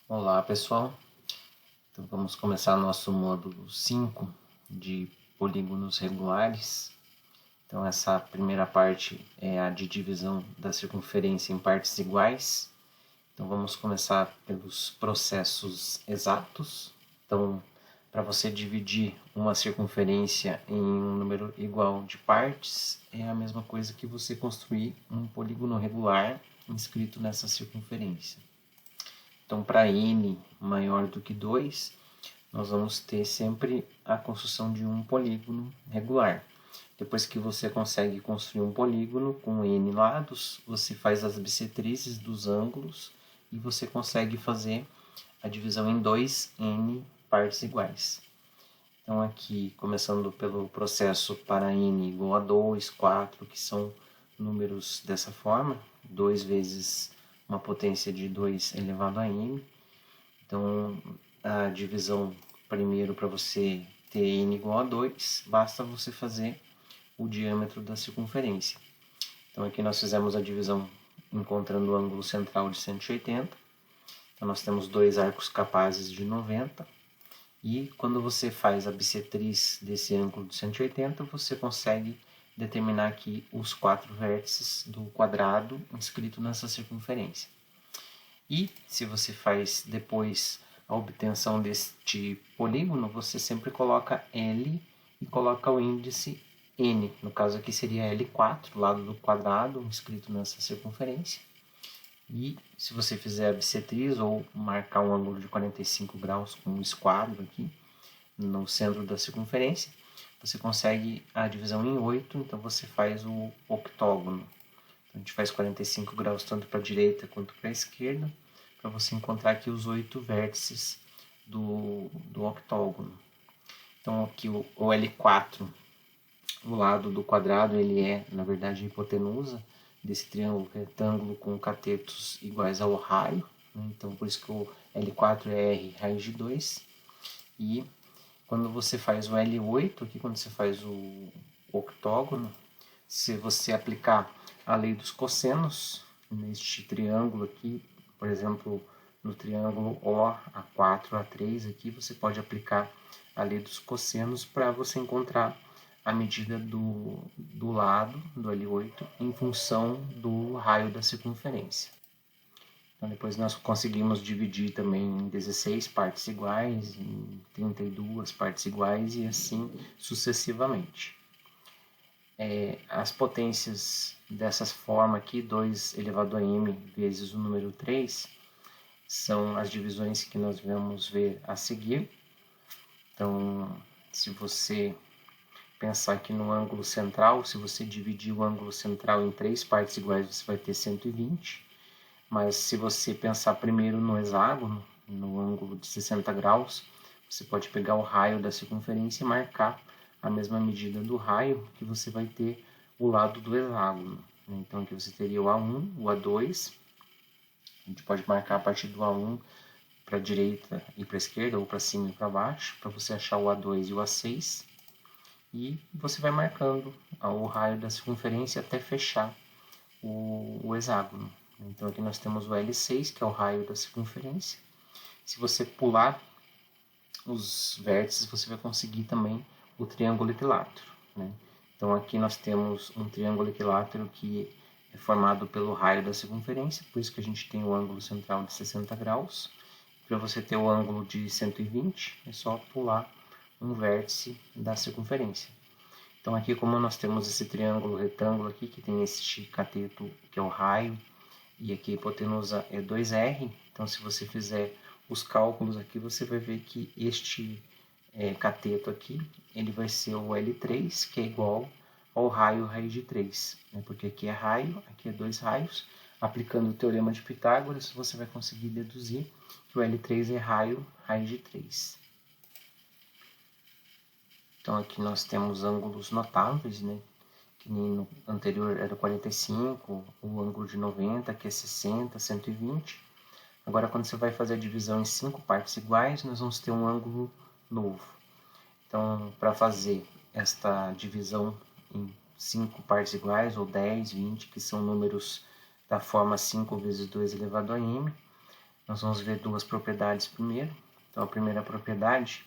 Olá pessoal, então vamos começar nosso módulo 5 de polígonos regulares. Então essa primeira parte é a de divisão da circunferência em partes iguais. Então vamos começar pelos processos exatos. Então para você dividir uma circunferência em um número igual de partes, é a mesma coisa que você construir um polígono regular inscrito nessa circunferência. Então, para n maior do que 2, nós vamos ter sempre a construção de um polígono regular. Depois que você consegue construir um polígono com n lados, você faz as bissetrizes dos ângulos e você consegue fazer a divisão em 2n partes iguais. Então, aqui, começando pelo processo para n igual a 2, 4, que são números dessa forma, 2 vezes uma potência de 2 elevado a n. Então, a divisão, primeiro, para você ter n igual a 2, basta você fazer o diâmetro da circunferência. Então, aqui nós fizemos a divisão encontrando o ângulo central de 180. Então, nós temos dois arcos capazes de 90. E quando você faz a bissetriz desse ângulo de 180, você consegue determinar aqui os 4 vértices do quadrado inscrito nessa circunferência. E se você faz depois a obtenção deste polígono, você sempre coloca L e coloca o índice N. No caso aqui seria L4, lado do quadrado, inscrito nessa circunferência. E se você fizer a bissetriz ou marcar um ângulo de 45 graus com um esquadro aqui no centro da circunferência, você consegue a divisão em 8, então você faz o octógono. Então, a gente faz 45 graus tanto para a direita quanto para a esquerda, para você encontrar aqui os 8 vértices do octógono. Então aqui o L4, o lado do quadrado, ele é, na verdade, a hipotenusa desse triângulo retângulo com catetos iguais ao raio, né? Então por isso que o L4 é R raiz de 2. E quando você faz o L8, aqui quando você faz o octógono, se você aplicar a lei dos cossenos neste triângulo aqui, por exemplo, no triângulo OA4, A3, aqui você pode aplicar a lei dos cossenos para você encontrar a medida do lado do L8 em função do raio da circunferência. Então, depois nós conseguimos dividir também em 16 partes iguais, em 32 partes iguais e assim sucessivamente. As potências dessa forma aqui, 2 elevado a m vezes o número 3, são as divisões que nós vamos ver a seguir. Então, se você pensar aqui no ângulo central, se você dividir o ângulo central em 3 partes iguais, você vai ter 120. Mas se você pensar primeiro no hexágono, no ângulo de 60 graus, você pode pegar o raio da circunferência e marcar a mesma medida do raio, que você vai ter o lado do hexágono. Então aqui você teria o A1, o A2. A gente pode marcar a partir do A1 para a direita e para a esquerda, ou para cima e para baixo, para você achar o A2 e o A6. E você vai marcando o raio da circunferência até fechar o hexágono. Então aqui nós temos o L6, que é o raio da circunferência. Se você pular os vértices, você vai conseguir também o triângulo equilátero, né? Então aqui nós temos um triângulo equilátero que é formado pelo raio da circunferência, por isso que a gente tem o ângulo central de 60 graus. Para você ter o ângulo de 120, é só pular um vértice da circunferência. Então aqui, como nós temos esse triângulo retângulo aqui, que tem este cateto que é o raio, e aqui a hipotenusa é 2R, então se você fizer os cálculos aqui, você vai ver que este cateto aqui, ele vai ser o L3, que é igual ao raio raiz de 3, né? Porque aqui é raio, aqui é 2 raios. Aplicando o teorema de Pitágoras, você vai conseguir deduzir que o L3 é raio raiz de 3. Então aqui nós temos ângulos notáveis, né? Que no anterior era 45, o ângulo de 90, que é 60, 120. Agora, quando você vai fazer a divisão em 5 partes iguais, nós vamos ter um ângulo novo. Então, para fazer esta divisão em 5 partes iguais, ou 10, 20, que são números da forma 5 vezes 2 elevado a m, Nós vamos ver duas propriedades primeiro. Então, a primeira propriedade,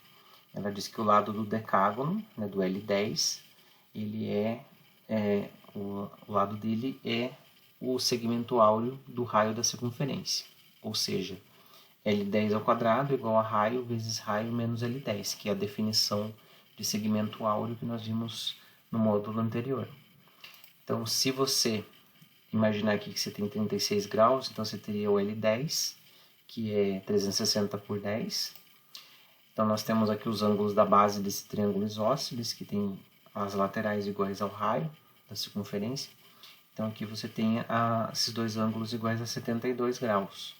ela diz que o lado do decágono, né, do L10, ele o lado dele é o segmento áureo do raio da circunferência. Ou seja, L10 ao quadrado igual a raio vezes raio menos L10, que é a definição de segmento áureo que nós vimos no módulo anterior. Então, se você imaginar aqui que você tem 36 graus, então você teria o L10, que é 360 por 10. Então, nós temos aqui os ângulos da base desse triângulo isósceles, que tem as laterais iguais ao raio da circunferência. Então, aqui você tem esses dois ângulos iguais a 72 graus.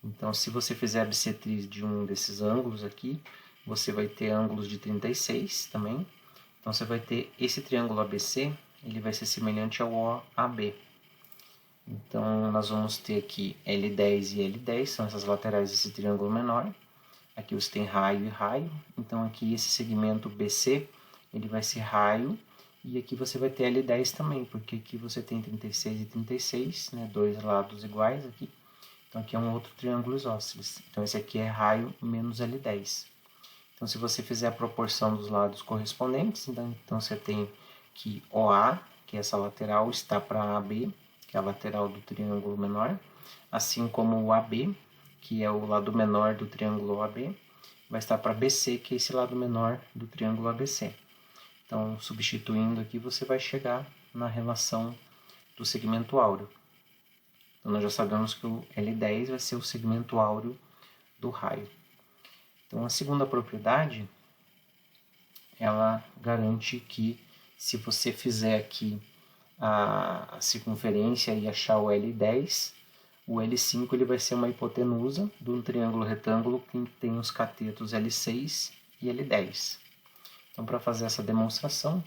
Então, se você fizer a bissetriz de um desses ângulos aqui, você vai ter ângulos de 36 também. Então, você vai ter esse triângulo ABC, ele vai ser semelhante ao OAB. Então, nós vamos ter aqui L10 e L10, são essas laterais desse triângulo menor. Aqui você tem raio e raio. Então, aqui esse segmento BC, ele vai ser raio. E aqui você vai ter L10 também, porque aqui você tem 36 e 36, né, dois lados iguais aqui. Então, aqui é um outro triângulo isósceles. Então, esse aqui é raio menos L10. Então, se você fizer a proporção dos lados correspondentes, então você tem que OA, que é essa lateral, está para AB, que é a lateral do triângulo menor, assim como o AB, que é o lado menor do triângulo OAB, vai estar para BC, que é esse lado menor do triângulo ABC. Então, substituindo aqui, você vai chegar na relação do segmento áureo. Então, nós já sabemos que o L10 vai ser o segmento áureo do raio. Então, a segunda propriedade, ela garante que se você fizer aqui a circunferência e achar o L10, o L5 ele vai ser uma hipotenusa de um triângulo retângulo que tem os catetos L6 e L10. Então, para fazer essa demonstração,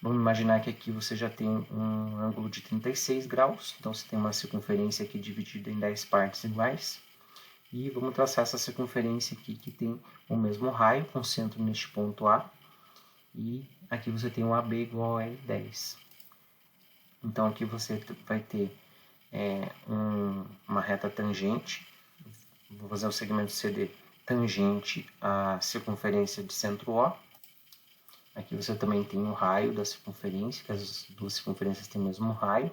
vamos imaginar que aqui você já tem um ângulo de 36 graus, então você tem uma circunferência aqui dividida em 10 partes iguais. E vamos traçar essa circunferência aqui que tem o mesmo raio, com centro neste ponto A. E aqui você tem o AB igual a L10. Então aqui você vai ter uma reta tangente. Vou fazer o segmento CD tangente à circunferência de centro O. Aqui você também tem o raio da circunferência, que as duas circunferências têm o mesmo raio.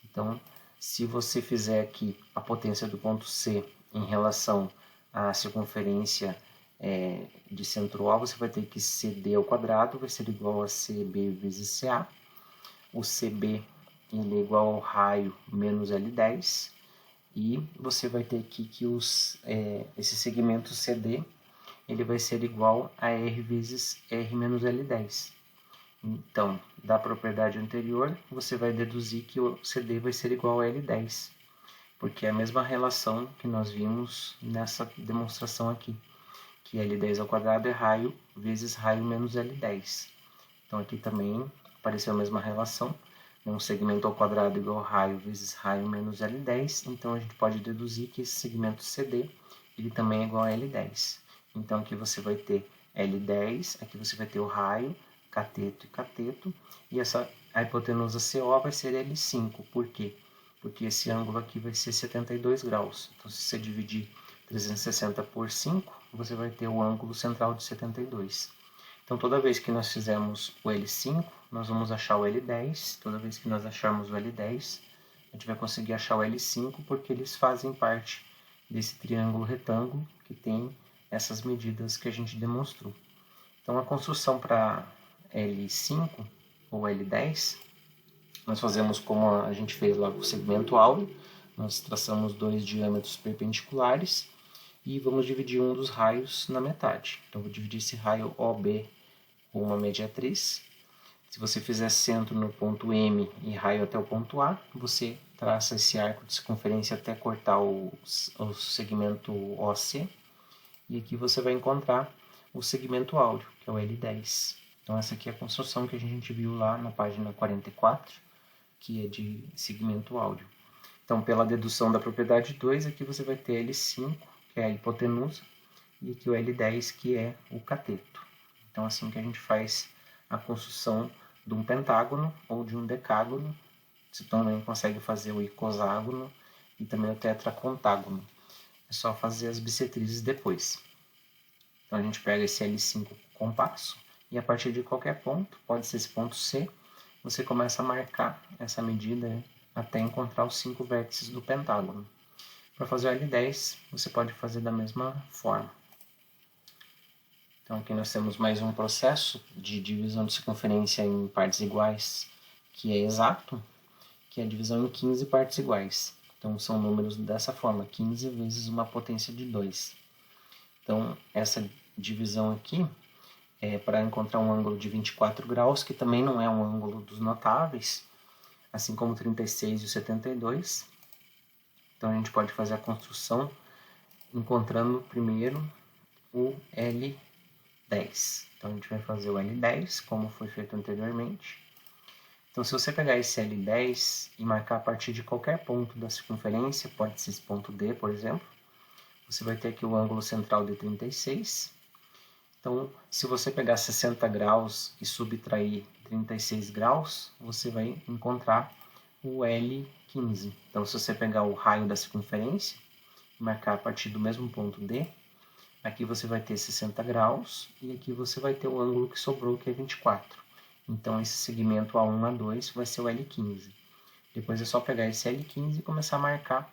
Então, se você fizer aqui a potência do ponto C em relação à circunferência de centro O, você vai ter que CD ao quadrado vai ser igual a CB vezes CA. O CB ele é igual ao raio menos L10. E você vai ter aqui que esse segmento CD ele vai ser igual a R vezes R menos L10. Então, da propriedade anterior, você vai deduzir que o CD vai ser igual a L10, porque é a mesma relação que nós vimos nessa demonstração aqui, que L10 ao quadrado é raio vezes raio menos L10. Então, aqui também apareceu a mesma relação, um segmento ao quadrado igual a raio vezes raio menos L10, então a gente pode deduzir que esse segmento CD ele também é igual a L10. Então, aqui você vai ter L10, aqui você vai ter o raio, cateto e cateto, e a hipotenusa CO vai ser L5. Por quê? Porque esse ângulo aqui vai ser 72 graus. Então, se você dividir 360 por 5, você vai ter o ângulo central de 72. Então, toda vez que nós fizermos o L5, nós vamos achar o L10. Toda vez que nós acharmos o L10, a gente vai conseguir achar o L5, porque eles fazem parte desse triângulo retângulo que tem essas medidas que a gente demonstrou. Então, a construção para L5 ou L10, nós fazemos como a gente fez lá com o segmento áureo, nós traçamos dois diâmetros perpendiculares e vamos dividir um dos raios na metade. Então, vou dividir esse raio OB com uma mediatriz. Se você fizer centro no ponto M e raio até o ponto A, você traça esse arco de circunferência até cortar o segmento OC. E aqui você vai encontrar o segmento áureo, que é o L10. Então, essa aqui é a construção que a gente viu lá na página 44, que é de segmento áureo. Então, pela dedução da propriedade 2, aqui você vai ter L5, que é a hipotenusa, e aqui o L10, que é o cateto. Então, assim que a gente faz a construção de um pentágono ou de um decágono. Você também consegue fazer o icoságono e também o tetracontágono. é só fazer as bissetrizes depois. Então a gente pega esse L5 compasso e a partir de qualquer ponto, pode ser esse ponto C, você começa a marcar essa medida até encontrar os 5 vértices do pentágono. Para fazer o L10, você pode fazer da mesma forma. Então aqui nós temos mais um processo de divisão de circunferência em partes iguais, que é exato, que é a divisão em 15 partes iguais. Então são números dessa forma, 15 vezes uma potência de 2. Então essa divisão aqui é para encontrar um ângulo de 24 graus, que também não é um ângulo dos notáveis, assim como o 36 e o 72. Então a gente pode fazer a construção encontrando primeiro o L10. Então a gente vai fazer o L10, como foi feito anteriormente. Então se você pegar esse L10 e marcar a partir de qualquer ponto da circunferência, pode ser esse ponto D, por exemplo, você vai ter aqui o ângulo central de 36. Então, se você pegar 60 graus e subtrair 36 graus, você vai encontrar o L15. Então, se você pegar o raio da circunferência e marcar a partir do mesmo ponto D, aqui você vai ter 60 graus e aqui você vai ter o ângulo que sobrou, que é 24. Então, esse segmento A1, A2 vai ser o L15. Depois é só pegar esse L15 e começar a marcar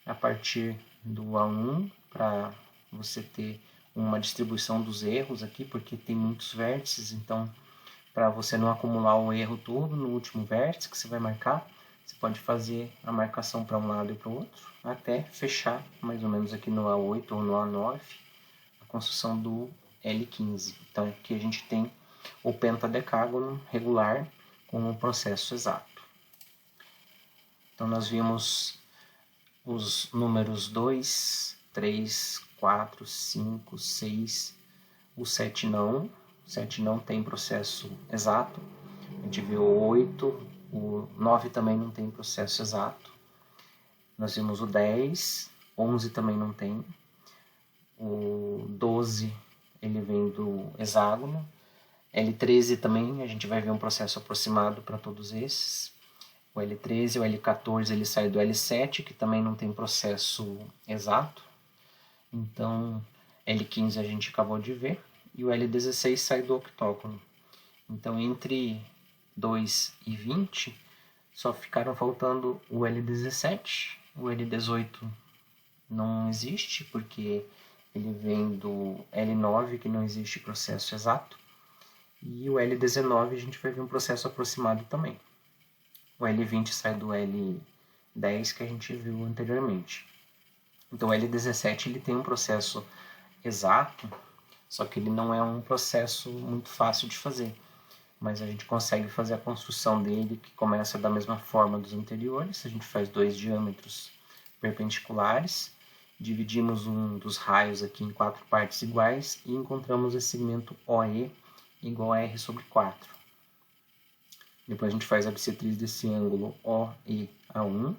a partir do A1 para você ter uma distribuição dos erros aqui, porque tem muitos vértices, então para você não acumular o erro todo no último vértice que você vai marcar, você pode fazer a marcação para um lado e para o outro, até fechar mais ou menos aqui no A8 ou no A9 a construção do L15. Então aqui a gente tem o pentadecágono regular com o processo exato. Então nós vimos os números 2, 3, 4, 5, 6, o 7 não. O 7 não tem processo exato. A gente viu o 8, o 9 também não tem processo exato. Nós vimos o 10, 11 também não tem. O 12, ele vem do hexágono. L13 também, a gente vai ver um processo aproximado para todos esses. O L13, o L14, ele sai do L7, que também não tem processo exato. Então, L15 a gente acabou de ver. E o L16 sai do octógono. Então, entre 2 e 20, só ficaram faltando o L17. O L18 não existe, porque ele vem do L9, que não existe processo exato. E o L19 a gente vai ver um processo aproximado também. O L20 sai do L10 que a gente viu anteriormente. Então o L17 ele tem um processo exato, só que ele não é um processo muito fácil de fazer. Mas a gente consegue fazer a construção dele, que começa da mesma forma dos anteriores. A gente faz 2 diâmetros perpendiculares, dividimos um dos raios aqui em 4 partes iguais e encontramos esse segmento OE igual a R sobre 4. Depois a gente faz a bissetriz desse ângulo OEA1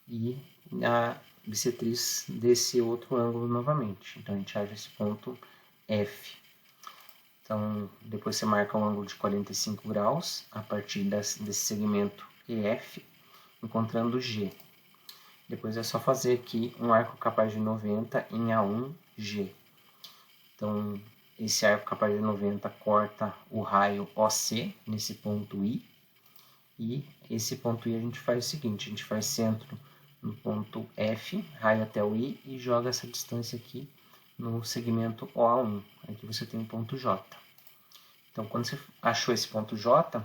e a bissetriz desse outro ângulo novamente. Então a gente acha esse ponto F. Então depois você marca um ângulo de 45 graus a partir desse segmento EF, encontrando G. Depois é só fazer aqui um arco capaz de 90 em A1G. Então esse arco capaz de 90 corta o raio OC nesse ponto I. E esse ponto I a gente faz o seguinte, a gente faz centro no ponto F, raio até o I, e joga essa distância aqui no segmento OA1. Aqui você tem o ponto J. Então quando você achou esse ponto J,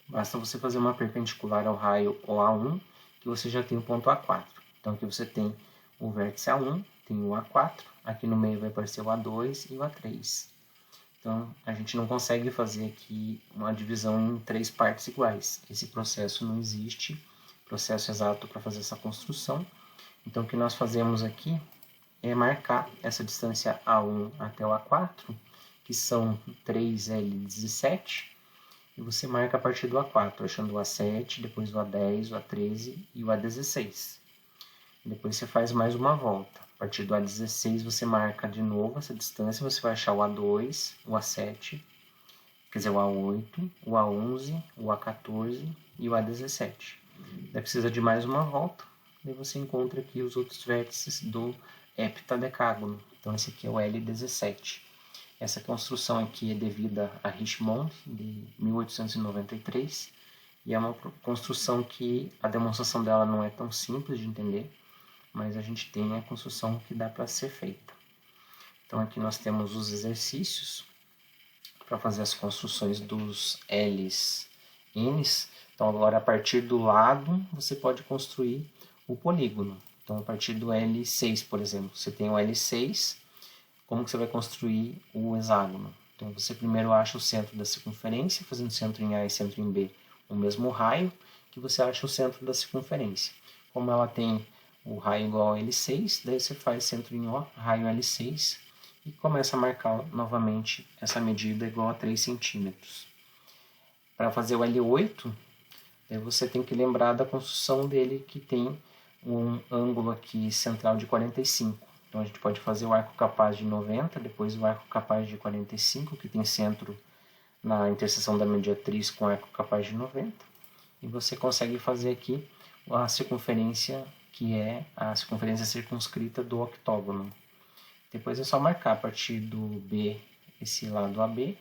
basta você fazer uma perpendicular ao raio OA1, que você já tem o ponto A4. Então aqui você tem o vértice A1, tem o A4, aqui no meio vai aparecer o A2 e o A3. Então a gente não consegue fazer aqui uma divisão em 3 partes iguais. Esse processo não existe, processo exato para fazer essa construção. Então o que nós fazemos aqui é marcar essa distância A1 até o A4, que são 3L17, e você marca a partir do A4, achando o A7, depois o A10, o A13 e o A16. Depois você faz mais uma volta. A partir do A16 você marca de novo essa distância, você vai achar o A2, o A7, quer dizer, o A8, o A11, o A14 e o A17. Daí precisa de mais uma volta, daí você encontra aqui os outros vértices do heptadecágono. Então esse aqui é o L17. Essa construção aqui é devida a Richmond, de 1893, e é uma construção que a demonstração dela não é tão simples de entender, mas a gente tem a construção que dá para ser feita. Então aqui nós temos os exercícios para fazer as construções dos L's, N's. Então agora a partir do lado você pode construir o polígono. Então a partir do L6, por exemplo, você tem o L6, como que você vai construir o hexágono? Então você primeiro acha o centro da circunferência, fazendo centro em A e centro em B o mesmo raio, que você acha o centro da circunferência. Como ela tem o raio igual a L6, daí você faz centro em O, raio L6, e começa a marcar novamente essa medida igual a 3 centímetros. Para fazer o L8, daí você tem que lembrar da construção dele, que tem um ângulo aqui central de 45. Então a gente pode fazer o arco capaz de 90, depois o arco capaz de 45, que tem centro na interseção da mediatriz com o arco capaz de 90. E você consegue fazer aqui a circunferência, que é a circunferência circunscrita do octógono. Depois é só marcar a partir do B esse lado AB,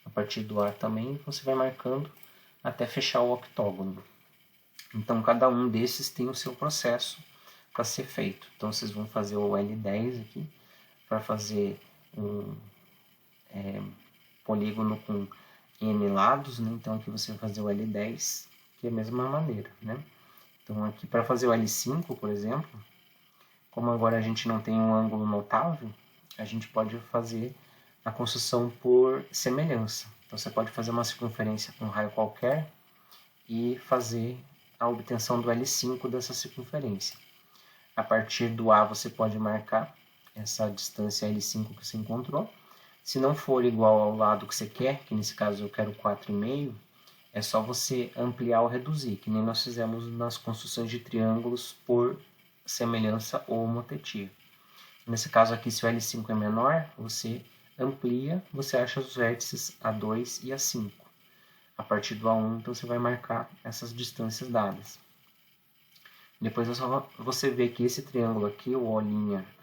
a partir do A também, você vai marcando até fechar o octógono. Então cada um desses tem o seu processo para ser feito. Então vocês vão fazer o L10 aqui, para fazer um polígono com N lados, né? Então aqui você vai fazer o L10, que é a mesma maneira, né? Então aqui para fazer o L5, por exemplo, como agora a gente não tem um ângulo notável, a gente pode fazer a construção por semelhança. Então você pode fazer uma circunferência com um raio qualquer e fazer a obtenção do L5 dessa circunferência. A partir do A você pode marcar essa distância L5 que você encontrou. Se não for igual ao lado que você quer, que nesse caso eu quero 4,5, é só você ampliar ou reduzir, que nem nós fizemos nas construções de triângulos por semelhança ou homotetia. Nesse caso aqui, se o L5 é menor, você amplia, você acha os vértices A2 e A5. A partir do A1, então você vai marcar essas distâncias dadas. Depois é só você ver que esse triângulo aqui, o O',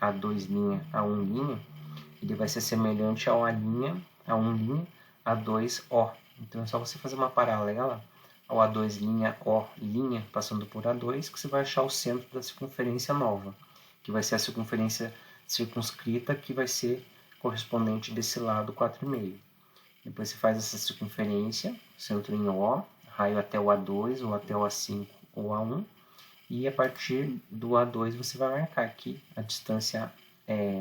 A2', A1', ele vai ser semelhante ao A', A1', A2', Então é só você fazer uma paralela ao A2', O', passando por A2, que você vai achar o centro da circunferência nova, que vai ser a circunferência circunscrita, que vai ser correspondente desse lado 4,5. Depois você faz essa circunferência, centro em O, raio até o A2, ou até o A5 ou A1, e a partir do A2 você vai marcar aqui a distância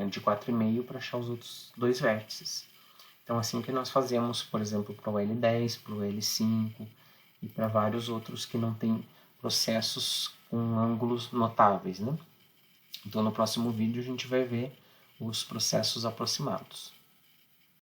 de 4,5 para achar os outros dois vértices. Então assim que nós fazemos, por exemplo, para o L10, para o L5 e para vários outros que não têm processos com ângulos notáveis, né? Então no próximo vídeo a gente vai ver os processos aproximados.